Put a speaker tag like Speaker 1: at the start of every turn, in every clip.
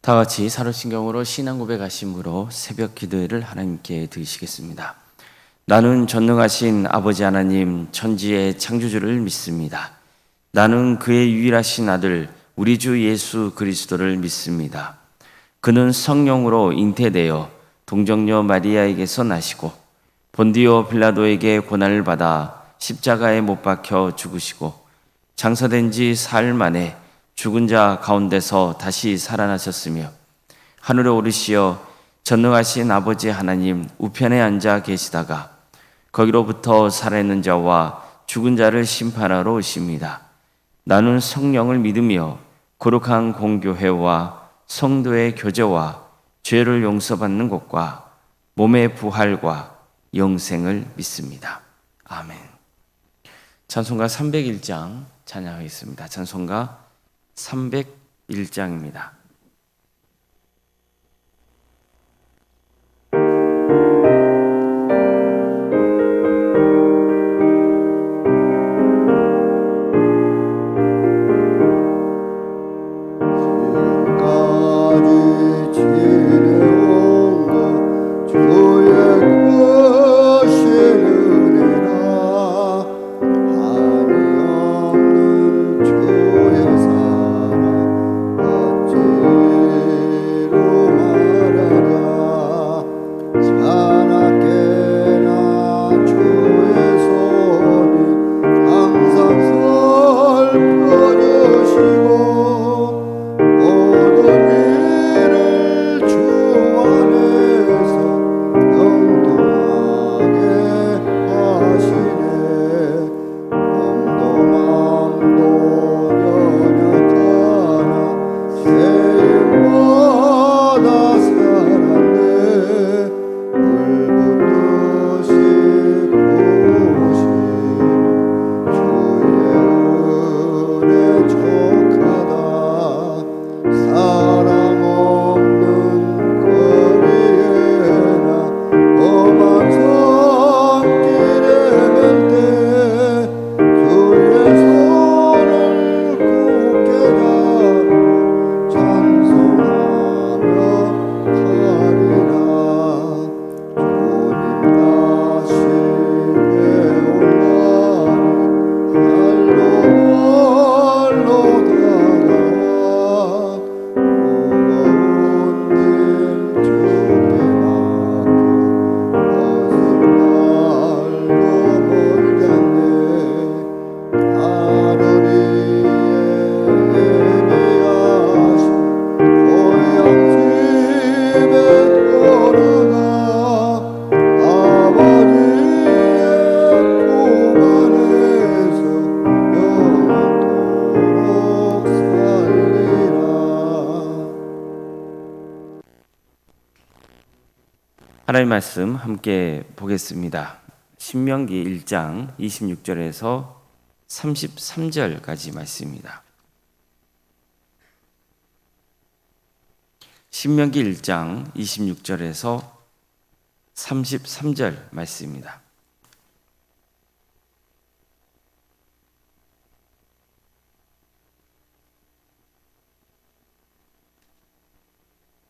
Speaker 1: 다 같이 사도신경으로 신앙 고백하심으로 새벽 기도회를 하나님께 드리시겠습니다. 나는 전능하신 아버지 하나님 천지의 창조주를 믿습니다. 나는 그의 유일하신 아들 우리 주 예수 그리스도를 믿습니다. 그는 성령으로 잉태되어 동정녀 마리아에게서 나시고 본디오 빌라도에게 고난을 받아 십자가에 못 박혀 죽으시고 장사된 지 사흘 만에 죽은 자 가운데서 다시 살아나셨으며 하늘에 오르시어 전능하신 아버지 하나님 우편에 앉아 계시다가 거기로부터 살아있는 자와 죽은 자를 심판하러 오십니다. 나는 성령을 믿으며 거룩한 공교회와 성도의 교제와 죄를 용서받는 것과 몸의 부활과 영생을 믿습니다. 아멘. 찬송가 301장 찬양하겠습니다. 찬송가 301장입니다. 하나님의 말씀 함께 보겠습니다. 신명기 1장 26절에서 33절까지 말씀입니다. 신명기 1장 26절에서 33절 말씀입니다.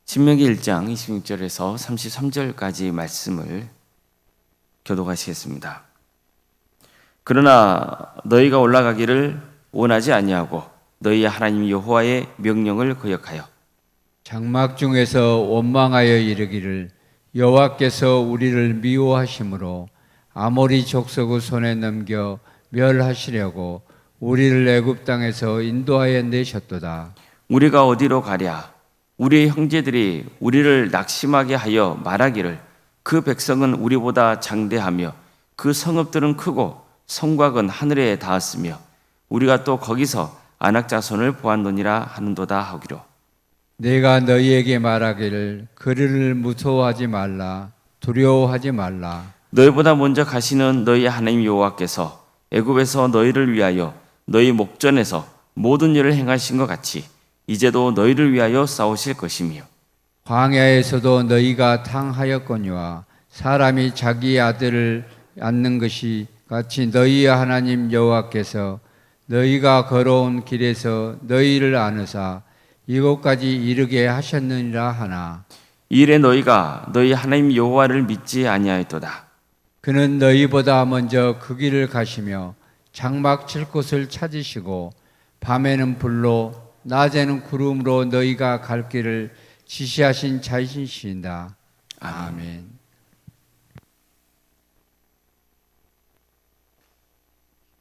Speaker 1: 신명기 1장 26절에서 33절까지 말씀을 교독하시겠습니다. 그러나 너희가 올라가기를 원하지 아니하고 너희 하나님 여호와의 명령을 거역하여
Speaker 2: 장막 중에서 원망하여 이르기를 여호와께서 우리를 미워하심으로 아모리 족속의 손에 넘겨 멸하시려고 우리를 애굽 땅에서 인도하여 내셨도다.
Speaker 1: 우리가 어디로 가랴? 우리의 형제들이 우리를 낙심하게 하여 말하기를 그 백성은 우리보다 장대하며 그 성읍들은 크고 성곽은 하늘에 닿았으며 우리가 또 거기서 아낙 자손을 보았노니라 하는도다 하기로.
Speaker 2: 내가 너희에게 말하기를 그를 무서워하지 말라, 두려워하지 말라.
Speaker 1: 너희보다 먼저 가시는 너희 하나님 여호와께서 애굽에서 너희를 위하여 너희 목전에서 모든 일을 행하신 것 같이 이제도 너희를 위하여 싸우실 것이며
Speaker 2: 광야에서도 너희가 탕하였거니와 사람이 자기 아들을 낳는 것이 같이 너희 하나님 여호와께서 너희가 걸어온 길에서 너희를 안으사 이곳까지 이르게 하셨느니라 하나
Speaker 1: 이래 너희가 너희 하나님 여호와를 믿지 아니하였도다.
Speaker 2: 그는 너희보다 먼저 그 길을 가시며 장막 칠 곳을 찾으시고 밤에는 불로 낮에는 구름으로 너희가 갈 길을 지시하신 자이신다. 아멘.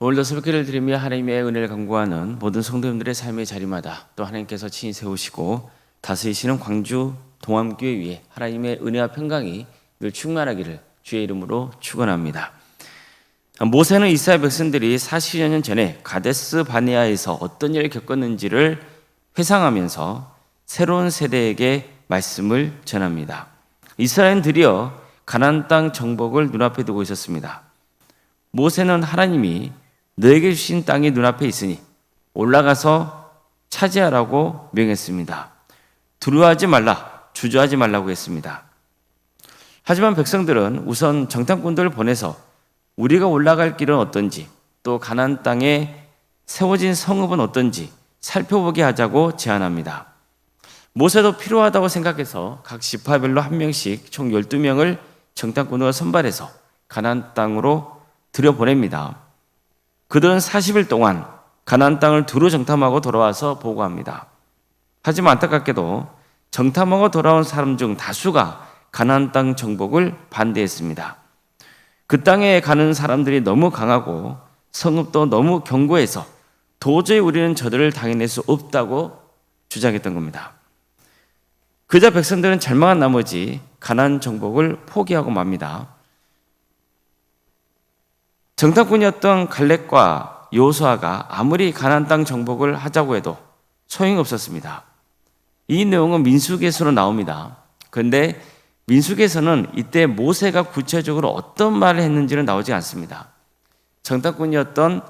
Speaker 1: 오늘도 새벽기를 드리며 하나님의 은혜를 간구하는 모든 성도님들의 삶의 자리마다 또 하나님께서 친히 세우시고 다스리시는 광주 동암교회 위에 하나님의 은혜와 평강이 늘 충만하기를 주의 이름으로 축원합니다. 모세는 이스라엘 백성들이 40여 년 전에 가데스 바네아에서 어떤 일을 겪었는지를 회상하면서 새로운 세대에게 말씀을 전합니다. 이스라엘은 드디어 가나안 땅 정복을 눈앞에 두고 있었습니다. 모세는 하나님이 너에게 주신 땅이 눈앞에 있으니 올라가서 차지하라고 명했습니다. 두려워하지 말라, 주저하지 말라고 했습니다. 하지만 백성들은 우선 정탐꾼들을 보내서 우리가 올라갈 길은 어떤지 또 가나안 땅에 세워진 성읍은 어떤지 살펴보게 하자고 제안합니다. 모세도 필요하다고 생각해서 각 지파별로 한 명씩 총 12명을 정탐꾼으로 선발해서 가나안 땅으로 들여보냅니다. 그들은 40일 동안 가나안 땅을 두루 정탐하고 돌아와서 보고합니다. 하지만 안타깝게도 정탐하고 돌아온 사람 중 다수가 가나안 땅 정복을 반대했습니다. 그 땅에 가는 사람들이 너무 강하고 성읍도 너무 견고해서 도저히 우리는 저들을 당해낼 수 없다고 주장했던 겁니다. 그자 백성들은 절망한 나머지 가나안 정복을 포기하고 맙니다. 정탐꾼이었던 갈렙과 여호수아가 아무리 가나안 땅 정복을 하자고 해도 소용이 없었습니다. 이 내용은 민수기에서로 나옵니다. 그런데 민수기에서는 이때 모세가 구체적으로 어떤 말을 했는지는 나오지 않습니다. 정탐꾼이었던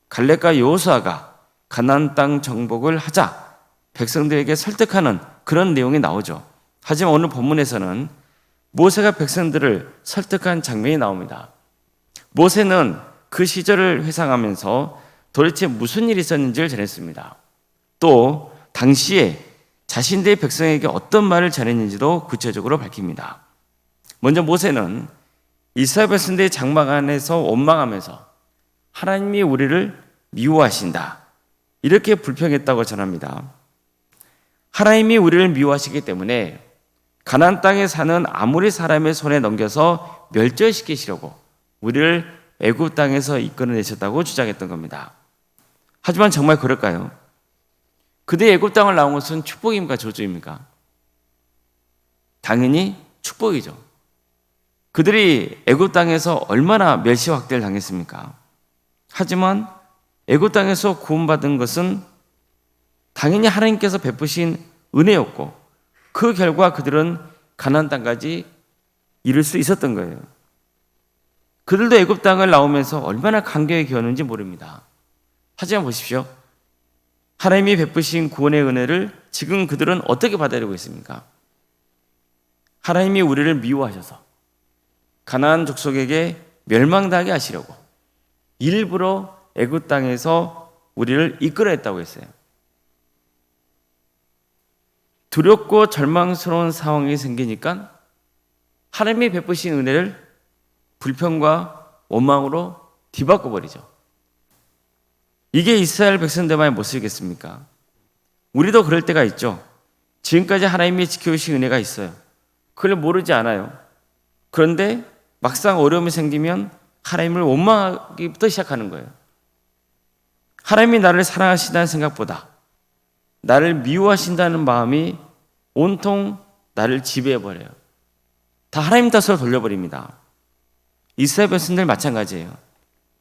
Speaker 1: 갈렙과 여호수아가 가나안 땅 정복을 하자 백성들에게 설득하는 그런 내용이 나오죠. 하지만 오늘 본문에서는 모세가 백성들을 설득한 장면이 나옵니다. 모세는 그 시절을 회상하면서 도대체 무슨 일이 있었는지를 전했습니다. 또 당시에 자신들의 백성에게 어떤 말을 전했는지도 구체적으로 밝힙니다. 먼저 모세는 이스라엘 백성들의 장막 안에서 원망하면서 하나님이 우리를 미워하신다, 이렇게 불평했다고 전합니다. 하나님이 우리를 미워하시기 때문에 가나안 땅에 사는 아모리 사람의 손에 넘겨서 멸절시키시려고 우리를 애굽 땅에서 이끌어내셨다고 주장했던 겁니다. 하지만 정말 그럴까요? 그들이 애굽 땅을 나온 것은 축복입니까, 저주입니까? 당연히 축복이죠. 그들이 애굽 땅에서 얼마나 멸시 확대를 당했습니까? 하지만 애굽 땅에서 구원받은 것은 당연히 하나님께서 베푸신 은혜였고 그 결과 그들은 가나안 땅까지 이룰 수 있었던 거예요. 그들도 애굽 땅을 나오면서 얼마나 간격이 기었는지 모릅니다. 하지만 보십시오. 하나님이 베푸신 구원의 은혜를 지금 그들은 어떻게 받아들이고 있습니까? 하나님이 우리를 미워하셔서 가나안 족속에게 멸망당하게 하시려고 일부러 애굽 땅에서 우리를 이끌어냈다고 했어요. 두렵고 절망스러운 상황이 생기니까 하나님이 베푸신 은혜를 불평과 원망으로 뒤바꿔 버리죠. 이게 이스라엘 백성들만의 모습이겠습니까? 우리도 그럴 때가 있죠. 지금까지 하나님이 지켜주신 은혜가 있어요. 그걸 모르지 않아요. 그런데 막상 어려움이 생기면 하나님을 원망하기부터 시작하는 거예요. 하나님이 나를 사랑하신다는 생각보다 나를 미워하신다는 마음이 온통 나를 지배해버려요. 다 하나님 탓으로 돌려버립니다. 이스라엘 백성들 마찬가지예요.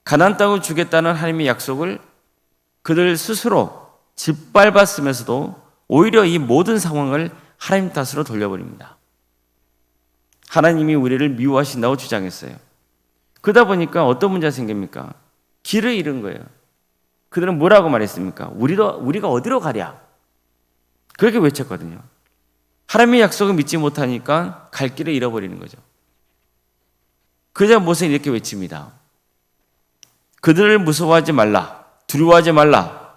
Speaker 1: 가나안 땅을 주겠다는 하나님의 약속을 그들 스스로 짓밟았으면서도 오히려 이 모든 상황을 하나님 탓으로 돌려버립니다. 하나님이 우리를 미워하신다고 주장했어요. 그러다 보니까 어떤 문제가 생깁니까? 길을 잃은 거예요. 그들은 뭐라고 말했습니까? 우리가 어디로 가랴? 그렇게 외쳤거든요. 하나님의 약속을 믿지 못하니까 갈 길을 잃어버리는 거죠. 그러자 모세는 이렇게 외칩니다. 그들을 무서워하지 말라, 두려워하지 말라.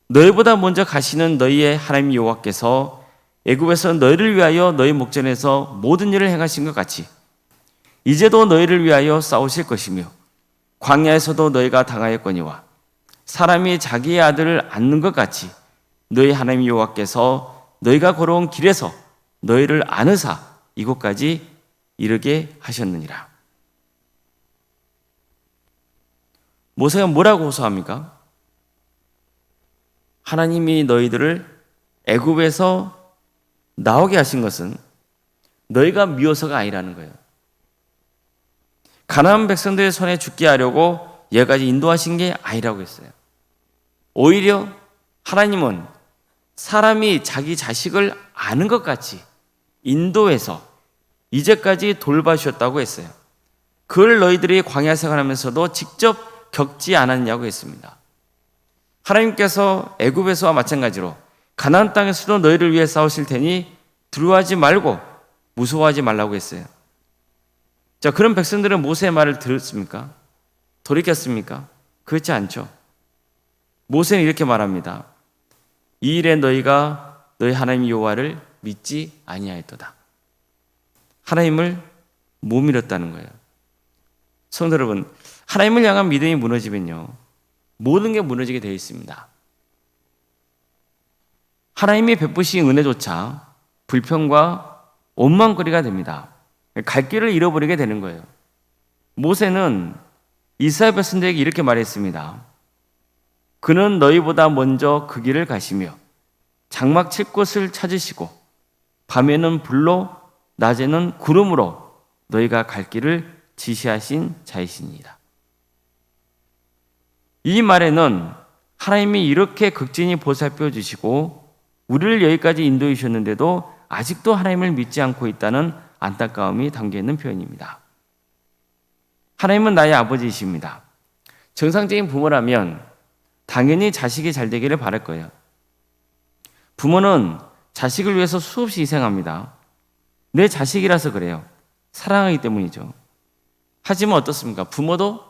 Speaker 1: 너희보다 먼저 가시는 너희의 하나님 여호와께서 애굽에서 너희를 위하여 너희 목전에서 모든 일을 행하신 것 같이 이제도 너희를 위하여 싸우실 것이며 광야에서도 너희가 당하였거니와 사람이 자기의 아들을 안는 것 같이 너희 하나님 여호와께서 너희가 걸어온 길에서 너희를 안으사 이곳까지 이르게 하셨느니라. 모세가 뭐라고 호소합니까? 하나님이 너희들을 애굽에서 나오게 하신 것은 너희가 미워서가 아니라는 거예요. 가나안 백성들의 손에 죽게 하려고 여기까지 인도하신 게 아니라고 했어요. 오히려 하나님은 사람이 자기 자식을 아는 것 같이 인도해서 이제까지 돌봐주셨다고 했어요. 그걸 너희들이 광야 생활하면서도 직접 겪지 않았냐고 했습니다. 하나님께서 애굽에서와 마찬가지로 가나안 땅에서도 너희를 위해 싸우실 테니 두려워하지 말고 무서워하지 말라고 했어요. 자, 그런 백성들은 모세의 말을 들었습니까? 돌이켰습니까? 그렇지 않죠. 모세는 이렇게 말합니다. 이 일에 너희가 너희 하나님 여호와를 믿지 아니하였도다. 하나님을 못 믿었다는 거예요. 성도 여러분, 하나님을 향한 믿음이 무너지면요, 모든 게 무너지게 되어 있습니다. 하나님이 베푸신 은혜조차 불평과 원망거리가 됩니다. 갈 길을 잃어버리게 되는 거예요. 모세는 이스라엘 백성들에게 이렇게 말했습니다. 그는 너희보다 먼저 그 길을 가시며 장막 칠 곳을 찾으시고 밤에는 불로 낮에는 구름으로 너희가 갈 길을 지시하신 자이시니이다. 이 말에는 하나님이 이렇게 극진히 보살펴 주시고 우리를 여기까지 인도해 주셨는데도 아직도 하나님을 믿지 않고 있다는 안타까움이 담겨있는 표현입니다. 하나님은 나의 아버지이십니다. 정상적인 부모라면 당연히 자식이 잘 되기를 바랄 거예요. 부모는 자식을 위해서 수없이 희생합니다. 내 자식이라서 그래요. 사랑하기 때문이죠. 하지만 어떻습니까? 부모도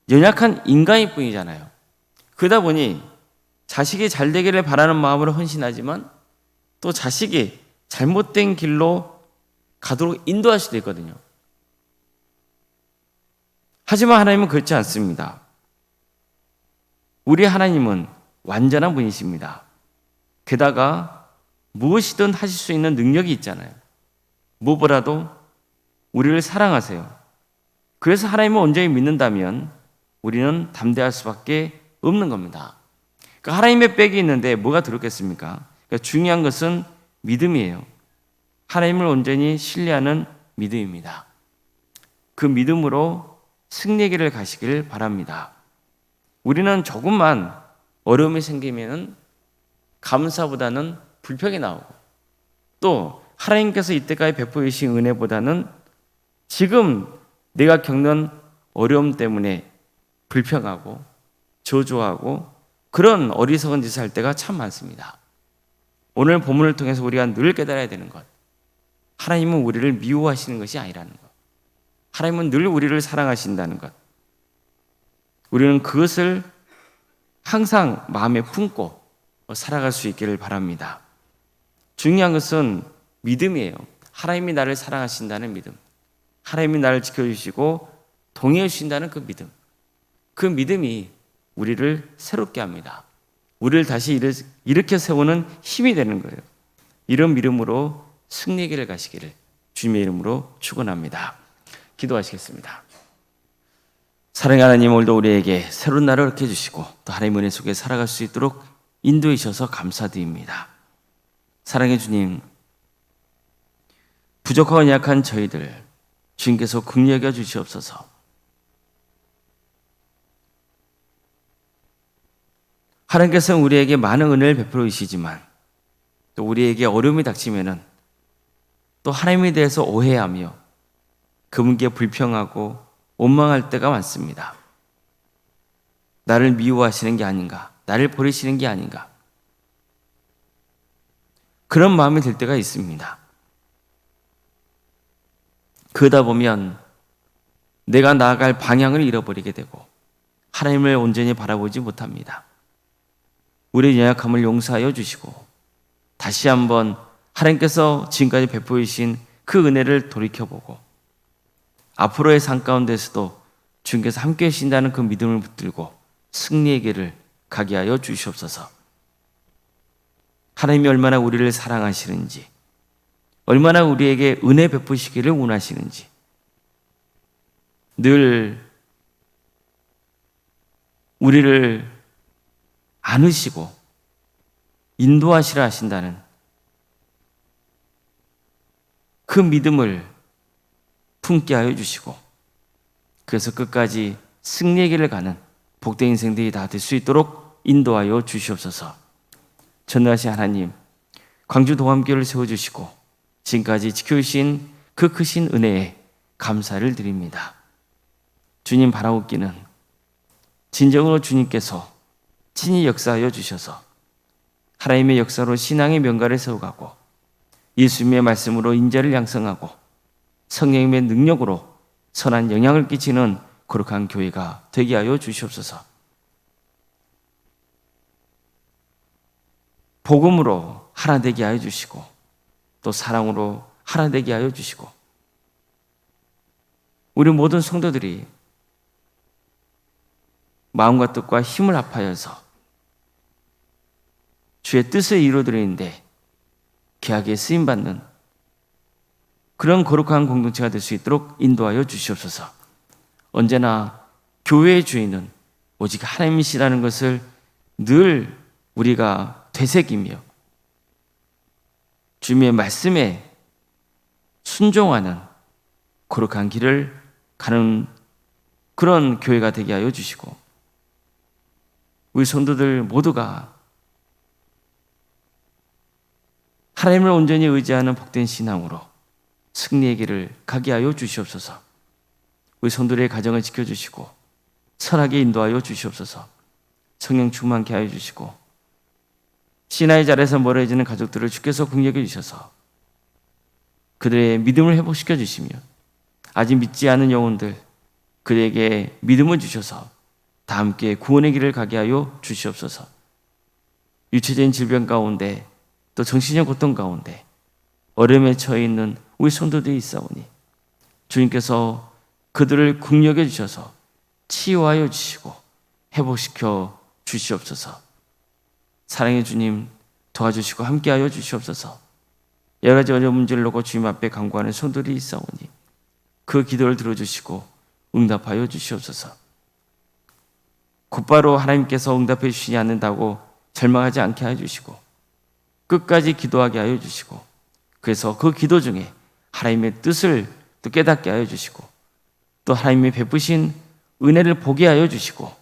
Speaker 1: 연약한 인간일 뿐이잖아요. 그러다 보니 자식이 잘 되기를 바라는 마음으로 헌신하지만 또 자식이 잘못된 길로 가도록 인도할 수도 있거든요. 하지만 하나님은 그렇지 않습니다. 우리 하나님은 완전한 분이십니다. 게다가 무엇이든 하실 수 있는 능력이 있잖아요. 무엇보다도 우리를 사랑하세요. 그래서 하나님을 온전히 믿는다면 우리는 담대할 수밖에 없는 겁니다. 그러니까 하나님의 백이 있는데 뭐가 들었겠습니까? 그러니까 중요한 것은 믿음이에요. 하나님을 온전히 신뢰하는 믿음입니다. 그 믿음으로 승리의 길을 가시길 바랍니다. 우리는 조금만 어려움이 생기면 감사보다는 불평이 나오고 또 하나님께서 이때까지 베풀어 주신 은혜보다는 지금 내가 겪는 어려움 때문에 불평하고 저주하고 그런 어리석은 짓을 할 때가 참 많습니다. 오늘 본문을 통해서 우리가 늘 깨달아야 되는 것, 하나님은 우리를 미워하시는 것이 아니라는 것, 하나님은 늘 우리를 사랑하신다는 것, 우리는 그것을 항상 마음에 품고 살아갈 수 있기를 바랍니다. 중요한 것은 믿음이에요. 하나님이 나를 사랑하신다는 믿음, 하나님이 나를 지켜주시고 동의해 주신다는 그 믿음, 그 믿음이 우리를 새롭게 합니다. 우리를 다시 일으켜 세우는 힘이 되는 거예요. 이런 믿음으로 승리의 길을 가시기를 주님의 이름으로 축원합니다. 기도하시겠습니다. 사랑하는 하나님, 오늘도 우리에게 새로운 날을 얻게 해주시고 또 하나님의 은혜 속에 살아갈 수 있도록 인도해 주셔서 감사드립니다. 사랑의 주님, 부족하고 약한 저희들 주님께서 긍휼히 여겨 주시옵소서. 하나님께서는 우리에게 많은 은혜를 베풀어 주시지만 또 우리에게 어려움이 닥치면은 또 하나님에 대해서 오해하며 그분께 불평하고 원망할 때가 많습니다. 나를 미워하시는 게 아닌가, 나를 버리시는 게 아닌가, 그런 마음이 들 때가 있습니다. 그러다 보면 내가 나아갈 방향을 잃어버리게 되고 하나님을 온전히 바라보지 못합니다. 우리의 연약함을 용서하여 주시고 다시 한번 하나님께서 지금까지 베풀어 주신 그 은혜를 돌이켜보고 앞으로의 삶 가운데서도 주님께서 함께 하신다는 그 믿음을 붙들고 승리의 길을 가게 하여 주시옵소서. 하나님이 얼마나 우리를 사랑하시는지, 얼마나 우리에게 은혜 베푸시기를 원하시는지 늘 우리를 안으시고 인도하시라 하신다는 그 믿음을 품게 하여 주시고 그래서 끝까지 승리의 길을 가는 복된 인생들이 다 될 수 있도록 인도하여 주시옵소서. 전능하신 하나님, 광주 동암교회를 세워주시고 지금까지 지켜주신 그 크신 은혜에 감사를 드립니다. 주님 바라옵기는 진정으로 주님께서 친히 역사하여 주셔서 하나님의 역사로 신앙의 명가를 세워가고 예수님의 말씀으로 인자를 양성하고 성령님의 능력으로 선한 영향을 끼치는 거룩한 교회가 되게 하여 주시옵소서. 복음으로 하나 되게 하여 주시고 또 사랑으로 하나 되게 하여 주시고 우리 모든 성도들이 마음과 뜻과 힘을 합하여서 주의 뜻을 이루어드리는데 귀하게 쓰임받는 그런 거룩한 공동체가 될 수 있도록 인도하여 주시옵소서. 언제나 교회의 주인은 오직 하나님이시라는 것을 늘 우리가 되새기며 주님의 말씀에 순종하는 거룩한 길을 가는 그런 교회가 되게 하여 주시고 우리 성도들 모두가 하나님을 온전히 의지하는 복된 신앙으로 승리의 길을 가게 하여 주시옵소서. 우리 성도들의 가정을 지켜주시고 선하게 인도하여 주시옵소서. 성령 충만케 하여 주시고 신앙의 자리에서 멀어지는 가족들을 주께서 긍휼히 주셔서 그들의 믿음을 회복시켜 주시며 아직 믿지 않은 영혼들 그들에게 믿음을 주셔서 다 함께 구원의 길을 가게 하여 주시옵소서. 유체적인 질병 가운데 또 정신적 고통 가운데 어려움에 처해 있는 우리 성도들이 있사오니 주님께서 그들을 긍휼히 주셔서 치유하여 주시고 회복시켜 주시옵소서. 사랑의 주님 도와주시고 함께하여 주시옵소서. 여러 가지 어려운 문제를 놓고 주님 앞에 간구하는 성도들이 있사오니 그 기도를 들어주시고 응답하여 주시옵소서. 곧바로 하나님께서 응답해 주시지 않는다고 절망하지 않게 하여 주시고 끝까지 기도하게 하여 주시고 그래서 그 기도 중에 하나님의 뜻을 또 깨닫게 하여 주시고 또 하나님이 베푸신 은혜를 보게 하여 주시고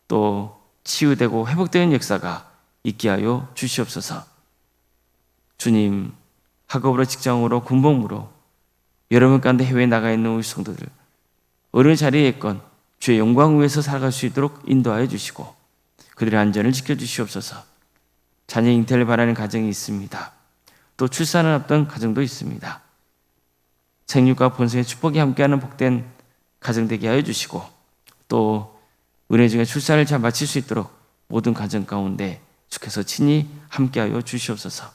Speaker 1: 또 치유되고 회복되는 역사가 있게 하여 주시옵소서. 주님, 학업으로 직장으로 군복무로 여러분 가운데 해외에 나가 있는 우리 성도들 어느 자리에 있건 주의 영광 위에서 살아갈 수 있도록 인도하여 주시고 그들의 안전을 지켜주시옵소서. 자녀 잉태를 바라는 가정이 있습니다. 또 출산을 앞둔 가정도 있습니다. 생육과 본성의 축복이 함께하는 복된 가정 되게 하여 주시고 또 은혜 중에 출산을 잘 마칠 수 있도록 모든 가정 가운데 주께서 친히 함께하여 주시옵소서.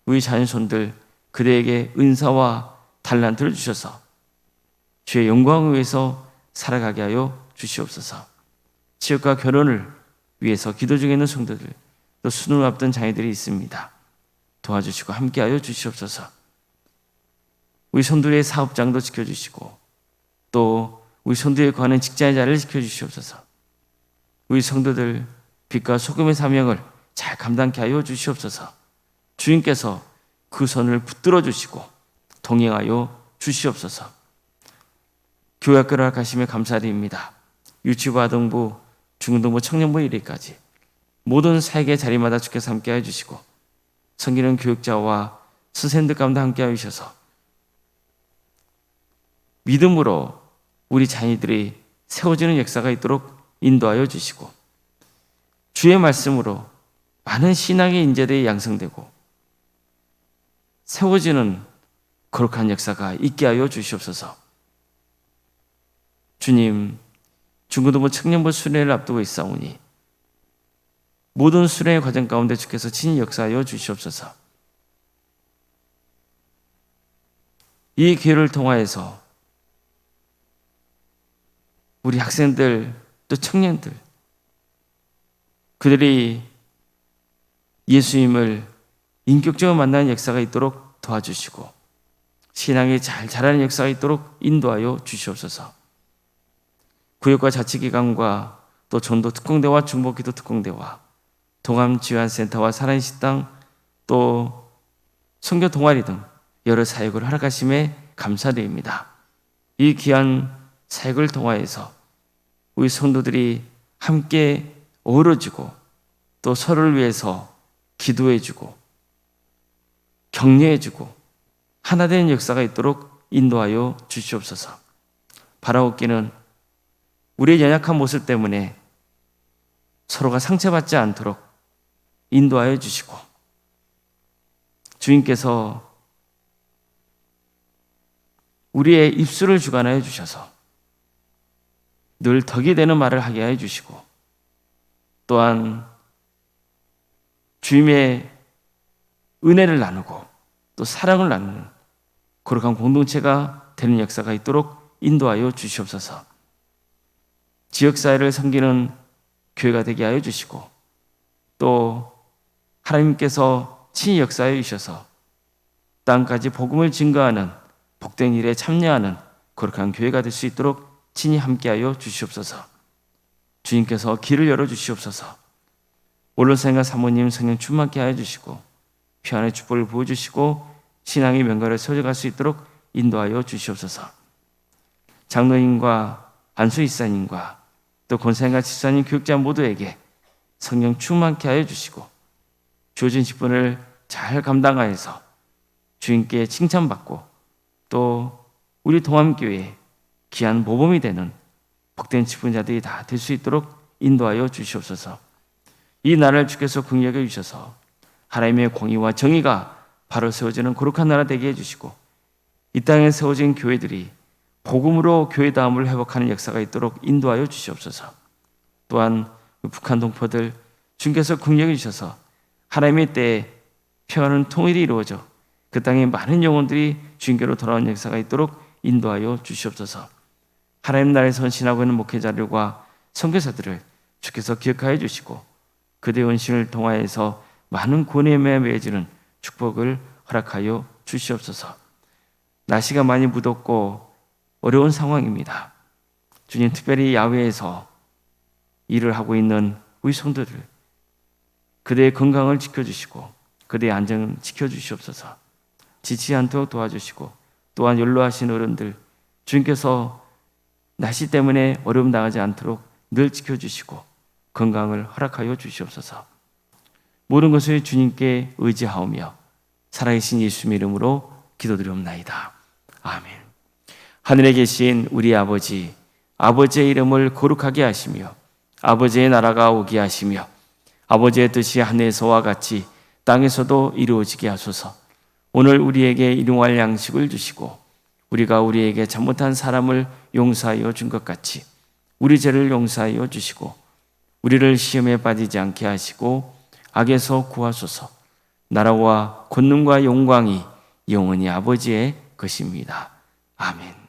Speaker 1: 우리 자녀손들 그들에게 은사와 달란트를 주셔서 주의 영광을 위해서 살아가게 하여 주시옵소서. 취업과 결혼을 위해서 기도 중에 있는 성도들 또 수능을 앞둔 자녀들이 있습니다. 도와주시고 함께하여 주시옵소서. 우리 성도의 사업장도 지켜주시고 또 우리 성도에 관한 직장의 자리를 지켜주시옵소서. 우리 성도들 빛과 소금의 사명을 잘 감당케 하여 주시옵소서. 주님께서 그 선을 붙들어 주시고 동행하여 주시옵소서. 교회학교를 허락하시며 감사드립니다. 유치부, 아동부, 중등부, 청년부 이르기까지 모든 사역의 자리마다 주께서 함께하여 주시고 섬기는 교육자와 선생님들 가운데 함께하여 주셔서 믿음으로 우리 자녀들이 세워지는 역사가 있도록 인도하여 주시고 주의 말씀으로 많은 신앙의 인재들이 양성되고 세워지는 거룩한 역사가 있게 하여 주시옵소서. 주님, 중고등부 청년부 수련회를 앞두고 있사오니 모든 수련의 과정 가운데 주께서 친히 역사하여 주시옵소서. 이 기회를 통하여서 우리 학생들 또 청년들 그들이 예수님을 인격적으로 만나는 역사가 있도록 도와주시고 신앙이 잘 자라는 역사가 있도록 인도하여 주시옵소서. 구역과 자치기관과 또 전도 특공대와 중보기도 특공대와 동암지원센터와 살아있는 식당 또 선교 동아리 등 여러 사역을 허락하심에 감사드립니다. 이 귀한 사역을 통하여서 우리 성도들이 함께 어우러지고 또 서로를 위해서 기도해주고 격려해주고 하나 되는 역사가 있도록 인도하여 주시옵소서. 바라옵기는 우리의 연약한 모습 때문에 서로가 상처받지 않도록 인도하여 주시고 주님께서 우리의 입술을 주관하여 주셔서 늘 덕이 되는 말을 하게 하여 주시고 또한 주님의 은혜를 나누고 또 사랑을 나누는 거룩한 공동체가 되는 역사가 있도록 인도하여 주시옵소서. 지역사회를 섬기는 교회가 되게 하여 주시고 또 하나님께서 친히 역사해 주셔서 땅까지 복음을 증거하는 복된 일에 참여하는 거룩한 교회가 될 수 있도록 친히 함께하여 주시옵소서. 주님께서 길을 열어주시옵소서. 원로사님과 사모님 성령 충만케 하여 주시고 평안의 축복을 부어주시고 신앙의 명가를 세워갈 수 있도록 인도하여 주시옵소서. 장로님과 안수이사님과 또 권사님과 집사님 교육자 모두에게 성령 충만케 하여 주시고 주어진 직분을 잘 감당하여서 주님께 칭찬받고 또 우리 동암교회에 귀한 모범이 되는 복된 직분자들이 다 될 수 있도록 인도하여 주시옵소서. 이 나라를 주께서 긍휼히 여겨 주셔서 하나님의 공의와 정의가 바로 세워지는 거룩한 나라 되게 해주시고 이 땅에 세워진 교회들이 복음으로 교회다움을 회복하는 역사가 있도록 인도하여 주시옵소서. 또한 북한 동포들 주님께서 긍휼히 주셔서 하나님의 때에 평안은 통일이 이루어져 그 땅에 많은 영혼들이 주님께로 돌아오는 역사가 있도록 인도하여 주시옵소서. 하나님 나라에 선신하고 있는 목회자들과 선교사들을 주께서 기억하여 주시고 그들의 헌신을 통하여서 많은 구원의 맺어지는 축복을 허락하여 주시옵소서. 날씨가 많이 무덥고 어려운 상황입니다. 주님, 특별히 야외에서 일을 하고 있는 우리 성도들 그들의 건강을 지켜주시고 그들의 안전을 지켜주시옵소서. 지치지 않도록 도와주시고 또한 연로하신 어른들 주님께서 날씨 때문에 어려움 당하지 않도록 늘 지켜주시고 건강을 허락하여 주시옵소서. 모든 것을 주님께 의지하오며 살아계신 예수님의 이름으로 기도드리옵나이다. 아멘. 하늘에 계신 우리 아버지, 아버지의 이름을 거룩하게 하시며 아버지의 나라가 오게 하시며 아버지의 뜻이 하늘에서와 같이 땅에서도 이루어지게 하소서. 오늘 우리에게 일용할 양식을 주시고 우리가 우리에게 잘못한 사람을 용서하여 준 것 같이 우리 죄를 용서하여 주시고 우리를 시험에 빠지지 않게 하시고 악에서 구하소서. 나라와 권능과 영광이 영원히 아버지의 것입니다. 아멘.